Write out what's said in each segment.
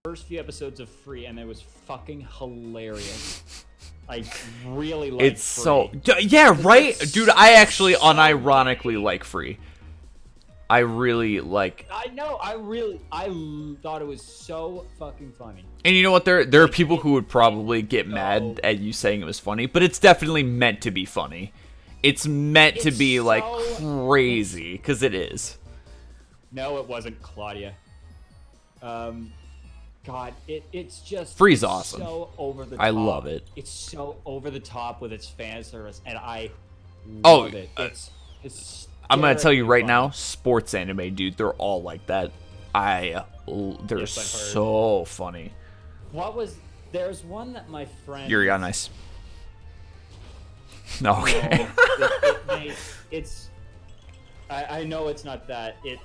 First few episodes of Free, and it was fucking hilarious. I really like It's Free. so... Yeah, right? Dude, I actually unironically like Free. I really like... I know, I thought it was so fucking funny. And you know what? There are people who would probably get mad at you saying it was funny, but it's definitely meant to be funny. It's meant to be, like, crazy, because it is. No, it wasn't, Claudia. God, it's just... Free's awesome. So over the top. I love it. It's so over the top with its fan service, and I love it. It's I'm gonna tell you right now, sports anime, dude, they're all like that. They're so funny. There's one that my friend... Yuri on Ice. Okay. No, I know it's not that. It's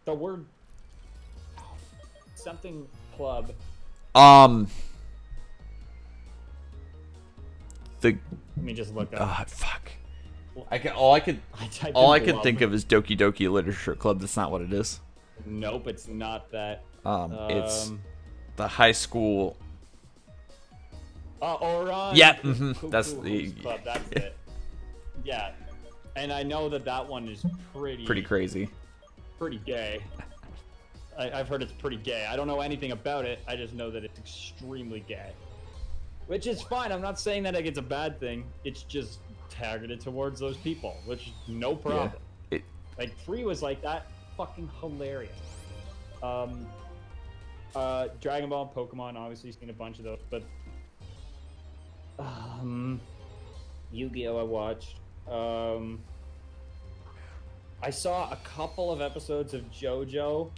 the word something club. Let me just look up. Fuck. All I could think of is Doki Doki Literature Club. That's not what it is. Nope, it's not that. It's the high school. Oran. Yeah, That's the club. That's it. Yeah, and I know that one is pretty crazy. Pretty gay. I've heard it's pretty gay. I don't know anything about it. I just know that it's extremely gay, which is fine. I'm not saying that it's a bad thing. It's just targeted towards those people, which is no problem. Yeah, like Free was like that, fucking hilarious. Dragon Ball and Pokemon, obviously seen a bunch of those, but Yu-Gi-Oh! I watched. I saw a couple of episodes of JoJo,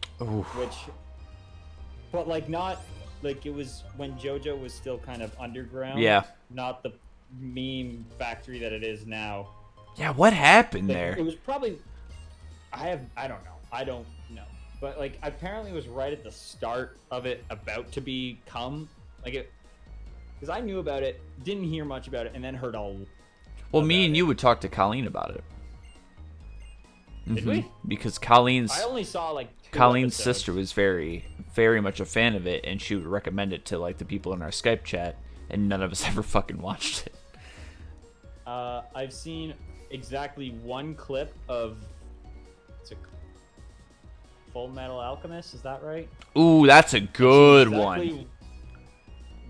but like not like it was when JoJo was still kind of underground. Yeah. Not the meme factory that it is now. Yeah, what happened there? It was probably I don't know. But like apparently it was right at the start of it about to become like it, because I knew about it, didn't hear much about it, and then heard all. Well, me and you would talk to Colleen about it. Did we? Because I only saw like Colleen's sister was very, very much a fan of it, and she would recommend it to like the people in our Skype chat, and none of us ever fucking watched it. I've seen exactly one clip of Full Metal Alchemist. Is that right? Ooh, that's a good one.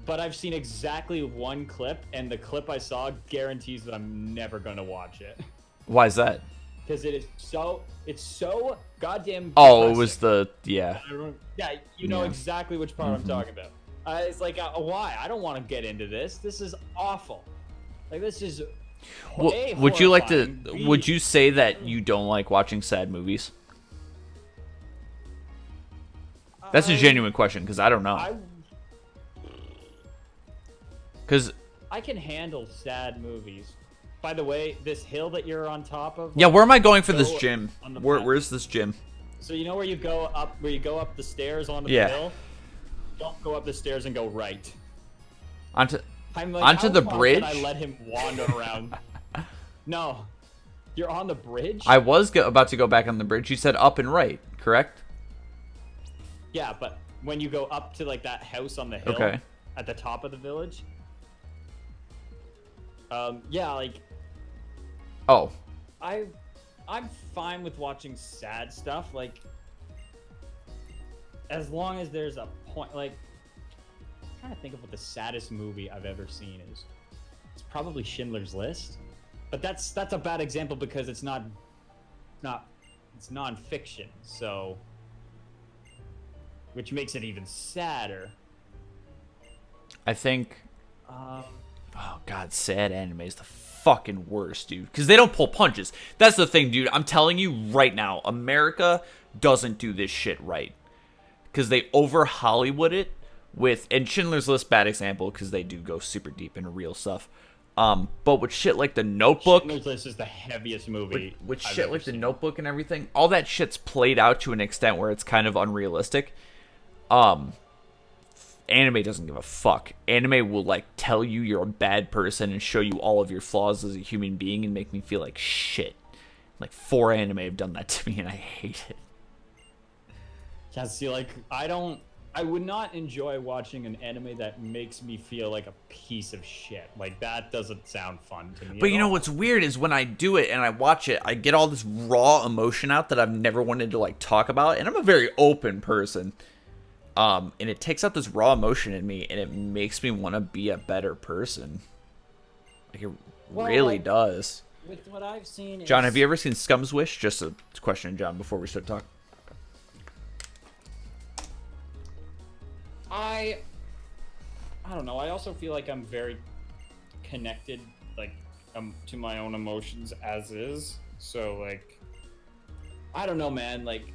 But I've seen exactly one clip, and the clip I saw guarantees that I'm never gonna watch it. Why is that? Because it's so goddamn. Oh, it was yeah. Yeah, you know exactly which part I'm talking about. It's like, why? I don't want to get into this. This is awful. Like, this is. Would you like to? Would you say that you don't like watching sad movies? That's a genuine question, because I don't know. Because I can handle sad movies. By the way, this hill that you're on top of. Yeah, where am I going for this gym? Where's this gym? So you know where you go up the stairs onto the hill? Don't go up the stairs and go right. Onto How the far bridge? Can I let him wander around? No. You're on the bridge? I was about to go back on the bridge. You said up and right, correct? Yeah, but when you go up to like that house on the hill at the top of the village. Yeah, like. Oh. I'm fine with watching sad stuff, like, as long as there's a point. Like, I'm trying to think of what the saddest movie I've ever seen is. It's probably Schindler's List, but that's a bad example because it's non-fiction, so, which makes it even sadder. I think. Oh god, sad anime is the fucking worst, dude. Because they don't pull punches. That's the thing, dude. I'm telling you right now, America doesn't do this shit right. Because they over Hollywood it with, and Schindler's List, bad example, because they do go super deep into real stuff. But with shit like The Notebook, Schindler's List is the heaviest movie. With shit like The Notebook and everything, all that shit's played out to an extent where it's kind of unrealistic. Anime doesn't give a fuck. Anime will like tell you you're a bad person and show you all of your flaws as a human being and make me feel like shit. Like 4 anime have done that to me, and I hate it. Yeah, see, like, I would not enjoy watching an anime that makes me feel like a piece of shit. Like, that doesn't sound fun to me. But you know what's weird is when I do it and I watch it, I get all this raw emotion out that I've never wanted to like talk about, and I'm a very open person. And it takes out this raw emotion in me, and it makes me want to be a better person. Like, it really does. With what I've seen, John, have you ever seen Scum's Wish? Just a question, John, before we start talking. I don't know. I also feel like I'm very connected, like, to my own emotions as is. So, like, I don't know, man. Like,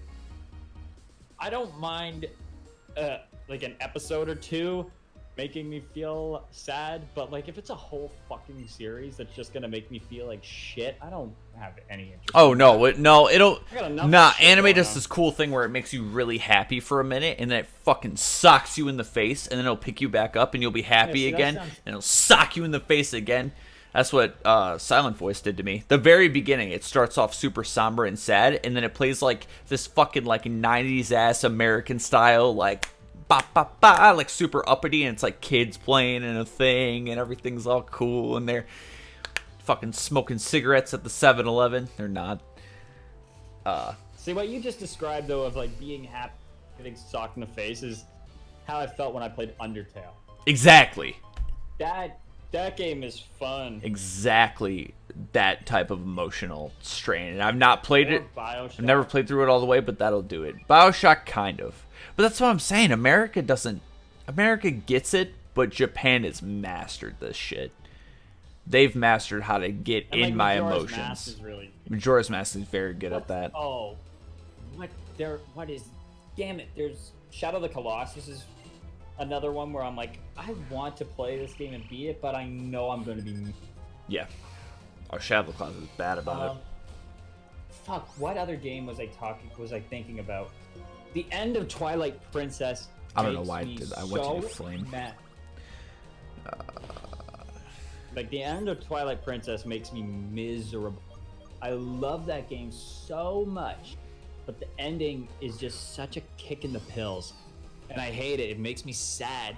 I don't mind, like, an episode or two making me feel sad, but like if it's a whole fucking series that's just gonna make me feel like shit, I don't have any interest. Oh no, no, it'll nah. Anime does on. this cool thing where it makes you really happy for a minute, and then it fucking socks you in the face, and then it'll pick you back up, and you'll be happy again, and it'll sock you in the face again. That's what Silent Voice did to me. The very beginning, it starts off super somber and sad, and then it plays like this fucking like 90s ass American style like ba ba ba, like super uppity, and it's like kids playing in a thing, and everything's all cool, and they're fucking smoking cigarettes at the 7-Eleven. They're not. See, what you just described though of like being happy, getting socked in the face is how I felt when I played Undertale. Exactly. That game is fun. Exactly that type of emotional strain. And I've not played it. BioShock. I've never played through it all the way, but that'll do it. BioShock, kind of. But that's what I'm saying. America gets it, but Japan has mastered this shit. They've mastered how to get and, like, in my Majora's emotions. Mask is really... Majora's Mask is very good at that. Oh, damn it, there's Shadow of the Colossus is another one where I'm like, I want to play this game and beat it, but I know I'm going to be... Yeah. Oh, Shadow of the Colossus is bad about it. Fuck, what other game was I thinking about? The end of Twilight Princess. I don't know why I did that. I went to the flame. Like, the end of Twilight Princess makes me miserable. I love that game so much, but the ending is just such a kick in the pills. And I hate it. It makes me sad.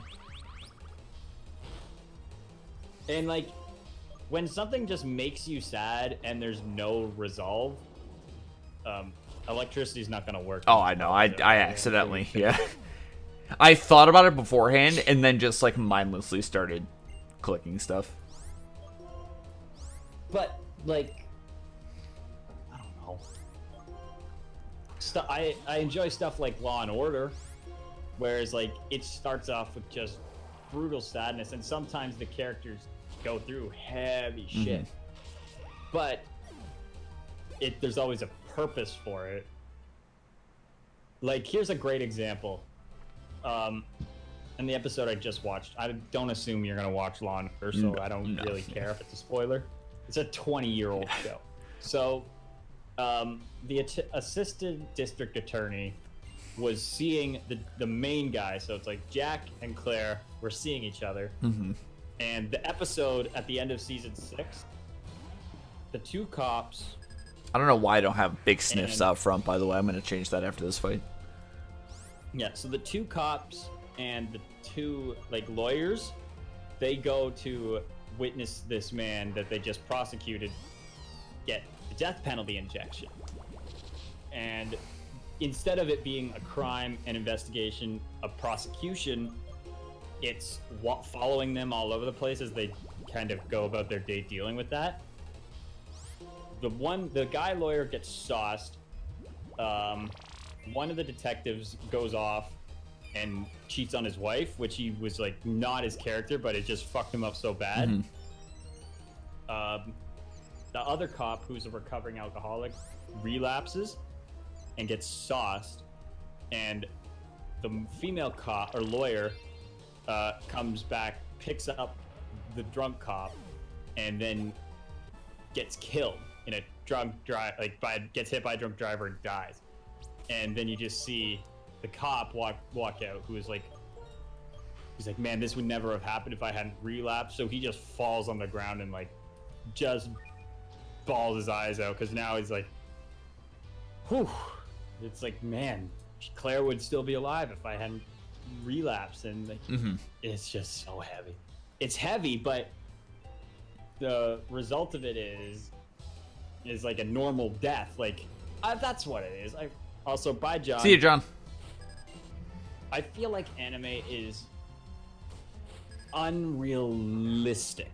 And, like, when something just makes you sad and there's no resolve, electricity's not gonna work. Oh, I know. I accidentally, yeah. I thought about it beforehand and then just, like, mindlessly started clicking stuff. But, like, I don't know. I enjoy stuff like Law and Order, whereas, like, it starts off with just brutal sadness, and sometimes the characters go through heavy shit. But there's always a purpose for it. Like, here's a great example. In the episode I just watched, I don't assume you're gonna watch Law and Order, so I don't really care if it's a spoiler. It's a 20-year-old show. So, the assistant district attorney was seeing the main guy. So it's like Jack and Claire were seeing each other. And the episode at the end of season 6, the two cops... I don't know why I don't have big sniffs out front, by the way. I'm going to change that after this fight. Yeah, so the two cops and the two, like, lawyers, they go to witness this man that they just prosecuted get the death penalty injection. And instead of it being a crime, an investigation, a prosecution, it's following them all over the place as they kind of go about their day dealing with that. The guy lawyer gets sauced. One of the detectives goes off and cheats on his wife, which he was like not his character, but it just fucked him up so bad. The other cop, who's a recovering alcoholic, relapses and gets sauced, and the female cop or lawyer comes back, picks up the drunk cop, and then gets killed in a drunk drive, gets hit by a drunk driver and dies. And then you just see the cop walk out, he's like, man, this would never have happened if I hadn't relapsed. So he just falls on the ground and like just bawls his eyes out, because now he's like, whew, it's like, man, Claire would still be alive if I hadn't relapsed, and like, it's just so heavy. It's heavy, but the result of it is like a normal death. Like, that's what it is. I also, bye, John. See you, John. I feel like anime is unrealistic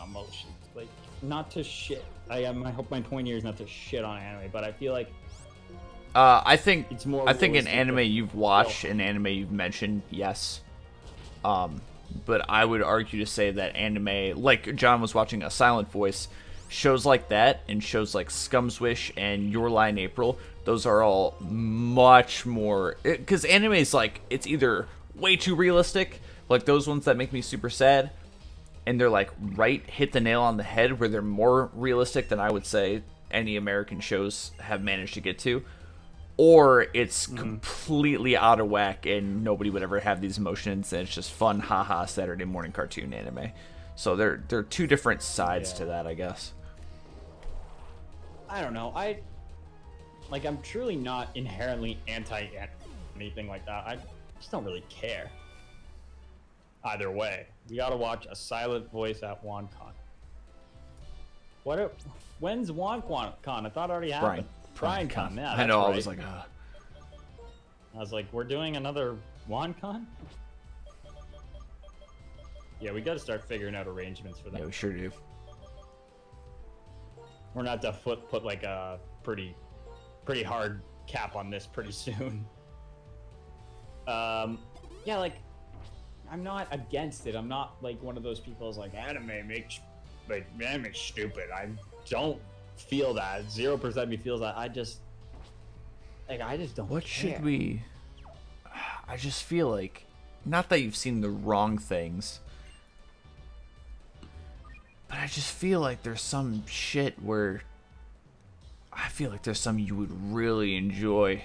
emotions. Like, not to shit. I hope my point here is not to shit on anime, but I feel like I think it's more. I think an anime you've watched, an anime you've mentioned, yes. But I would argue to say that anime, like John was watching A Silent Voice, shows like that, and shows like Scum's Wish and Your Lie in April, those are all much more, because anime is like, it's either way too realistic, like those ones that make me super sad, and they're like hit the nail on the head, where they're more realistic than I would say any American shows have managed to get to, or it's completely out of whack and nobody would ever have these emotions, and it's just fun, haha, Saturday morning cartoon anime. So they're two different sides to that, I guess. I don't know. I'm truly not inherently anti anything like that. I just don't really care. Either way, we gotta watch A Silent Voice at WonCon. When's WonCon? I thought it already happened. BrianCon, yeah. I know. Right. I was like, we're doing another WonCon? Yeah, we gotta start figuring out arrangements for that. Yeah, we sure do. We're not to put like a pretty hard cap on this pretty soon. Yeah, like, I'm not against it. I'm not like one of those people who's like, anime makes stupid. I don't feel that. 0% of me feels that. I just don't What care. should we... I just feel like, not that you've seen the wrong things, but I just feel like there's some shit where I feel like there's some you would really enjoy.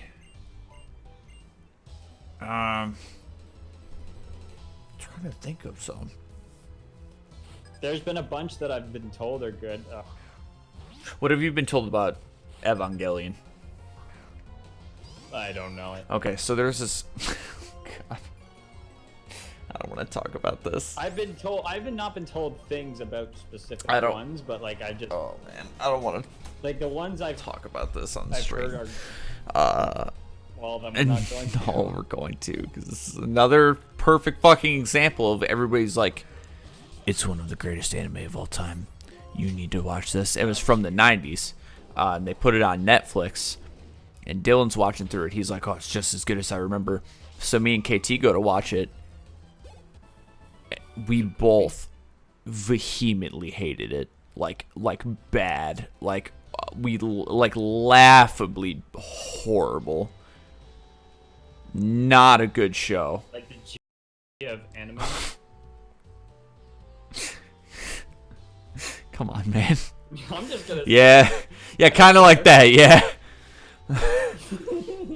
Trying to think of some. There's been a bunch that I've been told are good. Ugh. What have you been told about Evangelion? I don't know it. Okay, so there's this... God. I don't want to talk about this. I've not been told things about specific ones, but like I just... Oh, man. I don't want to... Like the ones I've... talk about this on I've stream. heard are... Well, then we're not going to. No, we're going to, because this is another perfect fucking example of everybody's like, it's one of the greatest anime of all time. You need to watch this. It was from the 90s, and they put it on Netflix, and Dylan's watching through it. He's like, oh, it's just as good as I remember. So me and KT go to watch it. We both vehemently hated it, like bad, like laughably horrible. Not a good show. Like the G of anime. Come on, man. I'm just gonna. Yeah, kind of like that. Yeah.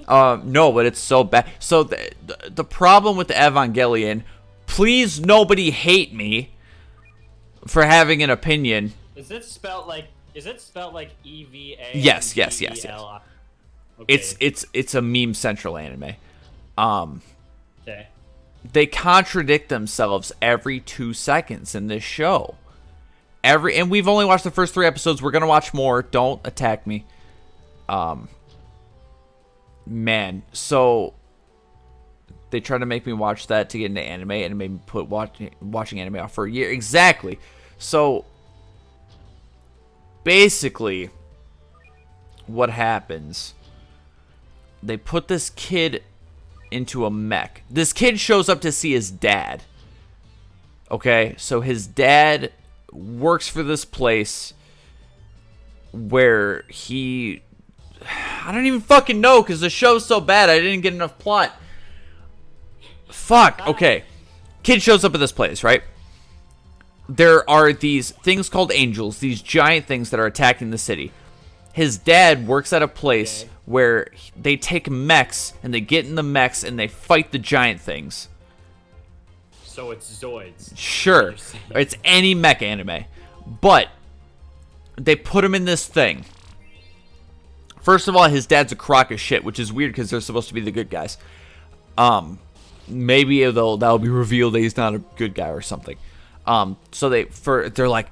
No, but it's so bad. So the problem with the Evangelion, please nobody hate me for having an opinion. Is it spelled like EVA? Yes. Okay. It's a meme central anime. Okay. They contradict themselves every 2 seconds in this show. And we've only watched the first 3 episodes. We're gonna watch more. Don't attack me. Man, so they tried to make me watch that to get into anime, and it made me put watching anime off for a year. Exactly. So basically, what happens? They put this kid into a mech. This kid shows up to see his dad. Okay, so his dad works for this place where I don't even fucking know, because the show's so bad I didn't get enough plot. Fuck. Okay. Kid shows up at this place, right? There are these things called angels, these giant things that are attacking the city. His dad works at a place where they take mechs, and they get in the mechs, and they fight the giant things. So it's Zoids. Sure. It's any mech anime. But they put him in this thing First of all, his dad's a crock of shit, which is weird because they're supposed to be the good guys. Maybe that'll be revealed that he's not a good guy or something. So they're like,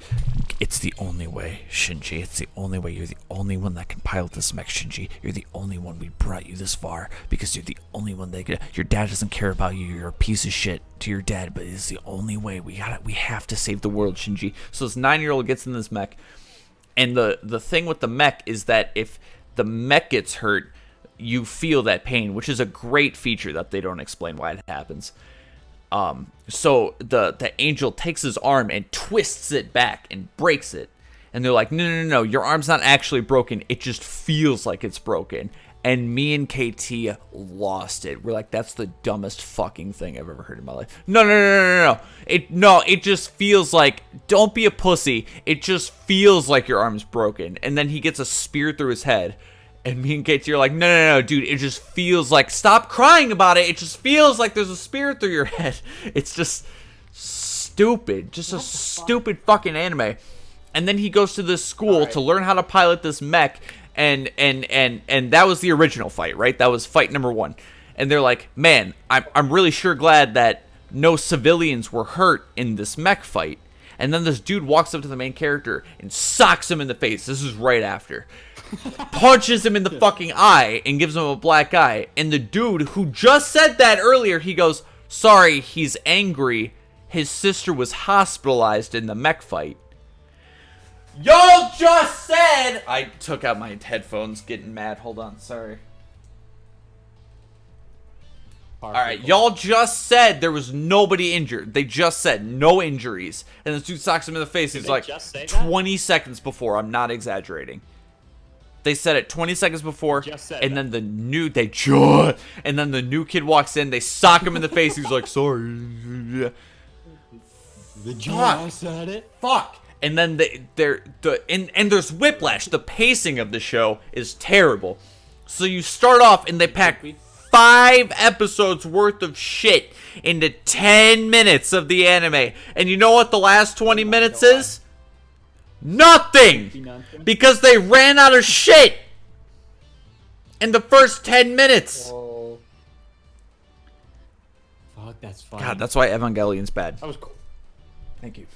it's the only way, Shinji. It's the only way. You're the only one that can pilot this mech, Shinji. You're the only one. We brought you this far because you're the only one that can. Your dad doesn't care about you. You're a piece of shit to your dad, but it's the only way. We have to save the world, Shinji. So this 9-year-old gets in this mech, and the thing with the mech is that if the mech gets hurt, you feel that pain, which is a great feature that they don't explain why it happens. So the angel takes his arm and twists it back and breaks it. And they're like, no, your arm's not actually broken. It just feels like it's broken. And me and KT lost it. We're like, that's the dumbest fucking thing I've ever heard in my life. No. It just feels like, don't be a pussy. It just feels like your arm's broken. And then he gets a spear through his head. And me and Katie are like, no, dude, it just feels like, stop crying about it. It just feels like there's a spear through your head. It's just stupid. Just a stupid fucking anime. And then he goes to this school to learn how to pilot this mech. And that was the original fight, right? That was fight number 1. And they're like, man, I'm really sure glad that no civilians were hurt in this mech fight. And then this dude walks up to the main character and socks him in the face. This is right after. Punches him in the fucking eye and gives him a black eye. And the dude who just said that earlier, he goes, sorry, he's angry. His sister was hospitalized in the mech fight. Y'all just said... I took out my headphones, getting mad. Hold on, sorry. Alright, y'all just said there was nobody injured. They just said no injuries. And this dude socks him in the face. He's like, 20 seconds before. I'm not exaggerating. They said it 20 seconds before, and then the new kid walks in. They sock him in the face. He's like, sorry. I said it. Fuck. And then there's whiplash. The pacing of the show is terrible. So you start off and they pack 5 episodes worth of shit into 10 minutes of the anime. And you know what the last 20 minutes is? Nothing! Because they ran out of shit in the first 10 minutes. Whoa. Fuck, that's fine. God, that's why Evangelion's bad. That was cool. Thank you.